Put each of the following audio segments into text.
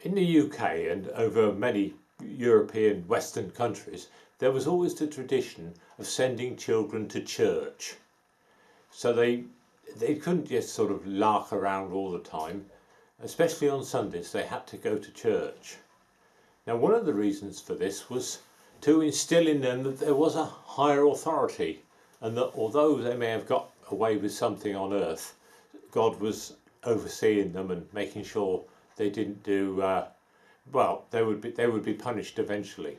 In the UK and over many European Western countries, there was always the tradition of sending children to church. So they couldn't just sort of lark around all the time, especially on Sundays. They had to go to church. Now, one of the reasons for this was to instill in them that there was a higher authority, and that although they may have got away with something on earth, God was overseeing them and making sure they didn't do well. They would be punished eventually.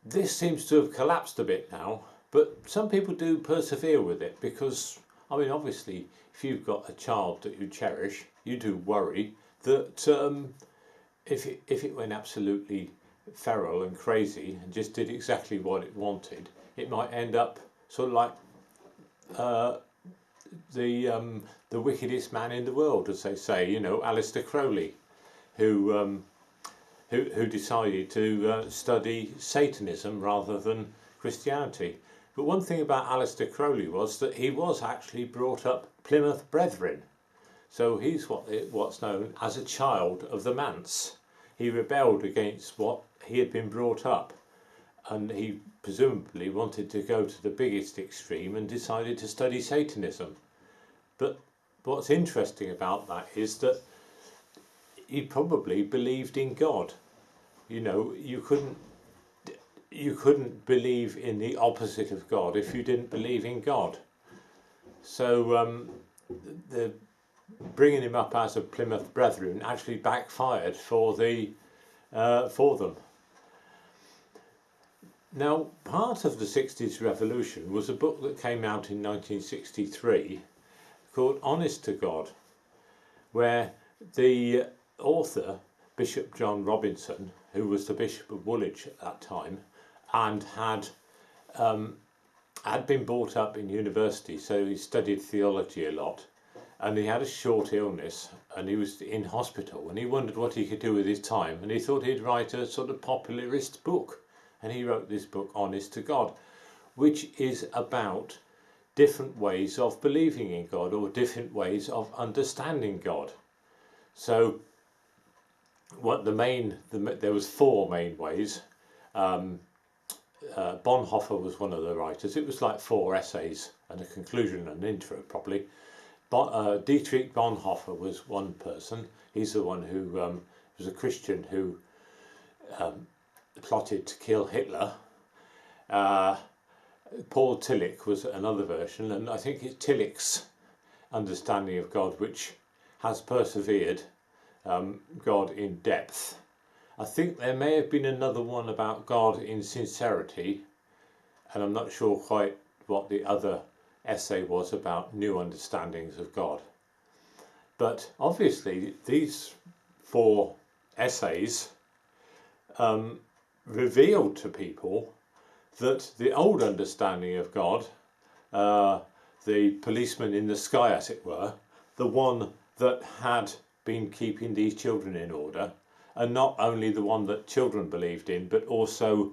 This seems to have collapsed a bit now, but some people do persevere with it because, I mean, obviously, if you've got a child that you cherish, you do worry that if it went absolutely feral and crazy and just did exactly what it wanted, it might end up sort of like the wickedest man in the world, as they say. You know, Aleister Crowley, who decided to study Satanism rather than Christianity. But one thing about Aleister Crowley was that he was actually brought up Plymouth Brethren. So he's what's known as a child of the manse. He rebelled against what he had been brought up, and he presumably wanted to go to the biggest extreme and decided to study Satanism. But what's interesting about that is that he probably believed in God. You know, you couldn't believe in the opposite of God if you didn't believe in God. So the bringing him up as a Plymouth Brethren actually backfired for them. Now, part of the 60s revolution was a book that came out in 1963 called Honest to God, where the author, Bishop John Robinson, who was the Bishop of Woolwich at that time, and had been brought up in university, so he studied theology a lot, and he had a short illness, and he was in hospital, and he wondered what he could do with his time, and he thought he'd write a sort of popularist book, and he wrote this book, Honest to God, which is about different ways of believing in God, or different ways of understanding God. So there was four main ways. Bonhoeffer was one of the writers. It was like 4 essays and a conclusion and an intro, probably. Dietrich Bonhoeffer was one person. He's the one who was a Christian who plotted to kill Hitler. Paul Tillich was another version, and I think it's Tillich's understanding of God which has persevered God in depth. I think there may have been another one about God in sincerity, and I'm not sure quite what the other essay was about new understandings of God. But obviously these 4 essays revealed to people that the old understanding of God, the policeman in the sky as it were, the one that had been keeping these children in order, and not only the one that children believed in, but also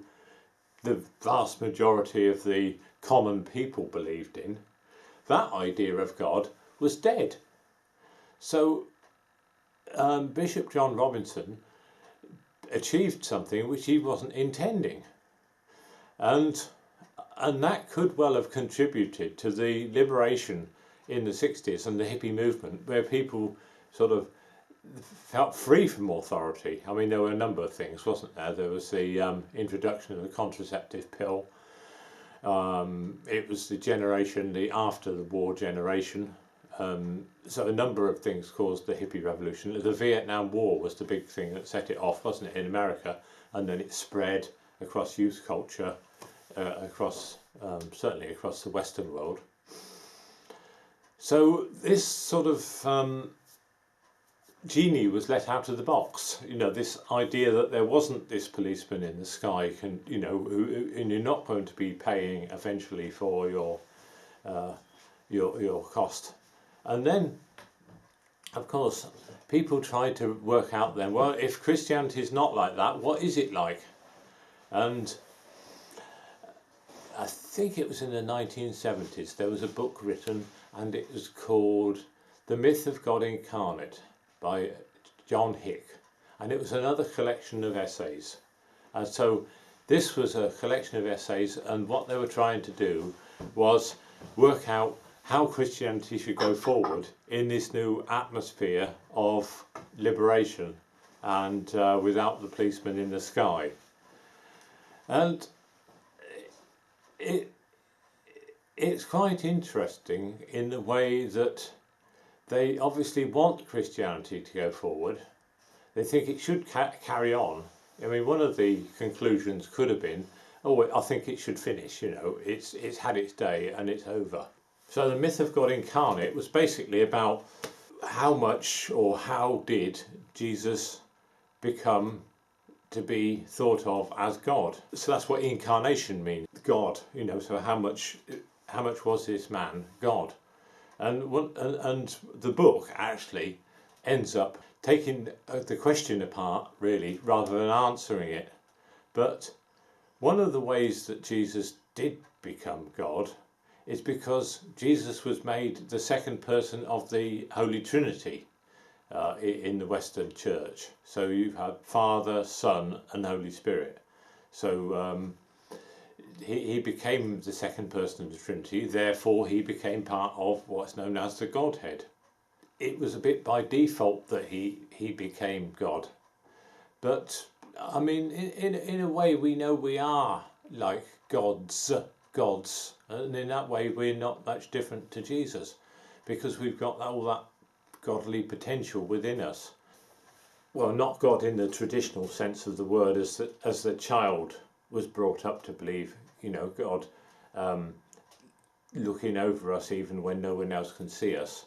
the vast majority of the common people believed in, that idea of God was dead. So Bishop John Robinson achieved something which he wasn't intending, and that could well have contributed to the liberation in the 60s and the hippie movement, where people sort of felt free from authority. I mean, there were a number of things, wasn't there? There was the introduction of the contraceptive pill. It was the after the war generation. So a number of things caused the hippie revolution. The Vietnam War was the big thing that set it off, wasn't it, in America? And then it spread across youth culture, certainly across the Western world. So this sort of genie was let out of the box. You know, this idea that there wasn't this policeman in the sky, and you're not going to be paying eventually for your cost. And then, of course, people tried to work out then, well, if Christianity is not like that, what is it like? And I think it was in the 1970s, there was a book written, and it was called The Myth of Godincarnate by John Hick, and it was another collection of essays. And so this was a collection of essays, and what they were trying to do was work out how Christianity should go forward in this new atmosphere of liberation and without the policeman in the sky. And it's quite interesting in the way that they obviously want Christianity to go forward. They think it should carry on. I mean, one of the conclusions could have been, oh, I think it should finish, you know, it's had its day and it's over. So the Myth of God Incarnate was basically about how much or how did Jesus become to be thought of as God. So that's what incarnation means, God, you know, so how much was this man God? And the book actually ends up taking the question apart, really, rather than answering it. But one of the ways that Jesus did become God is because Jesus was made the second person of the Holy Trinity in the Western Church. So you've had Father, Son and Holy Spirit. So he became the second person of the Trinity, therefore he became part of what's known as the Godhead. It was a bit by default that he became God. But, I mean, in a way we know we are like gods, and in that way we're not much different to Jesus, because we've got all that godly potential within us. Well, not God in the traditional sense of the word, as the child was brought up to believe, you know, God looking over us even when no one else can see us.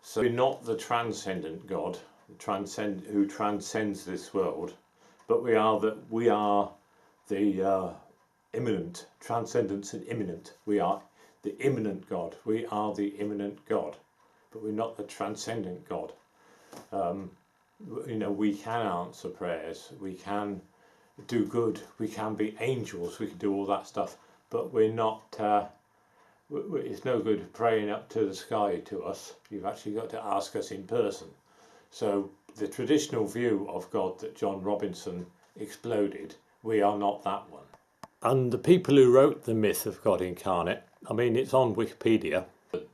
So we're not the transcendent God, who transcends this world, but we are the immanent, transcendence and immanent. We are the immanent God. We are the immanent God, but we're not the transcendent God. You know, we can answer prayers, we can do good, we can be angels, we can do all that stuff, but we're not. It's no good praying up to the sky to us. You've actually got to ask us in person. So the traditional view of God that John Robinson exploded, we are not that one. And the people who wrote the Myth of God Incarnate, I mean, it's on Wikipedia,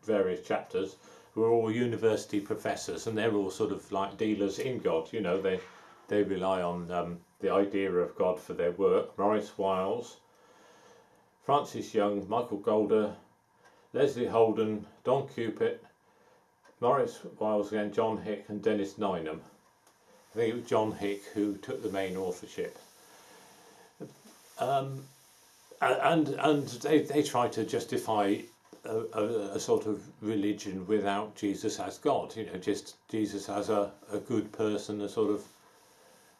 various chapters, who are all university professors, and they're all sort of like dealers in God. You know, they rely on the idea of God for their work. Maurice Wiles, Francis Young, Michael Golder, Leslie Holden, Don Cupid, Maurice Wiles again, John Hick and Dennis Nineham. I think it was John Hick who took the main authorship. And they try to justify a sort of religion without Jesus as God, you know, just Jesus as a good person, a sort of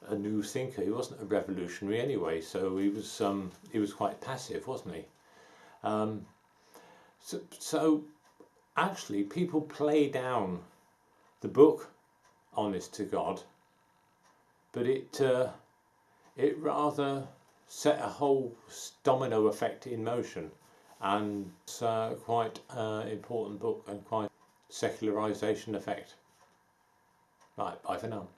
a new thinker. He wasn't a revolutionary anyway, so he was quite passive, wasn't he? So actually people play down the book Honest to God, but it rather set a whole domino effect in motion, and it's quite an important book and quite secularisation effect. Right, bye for now.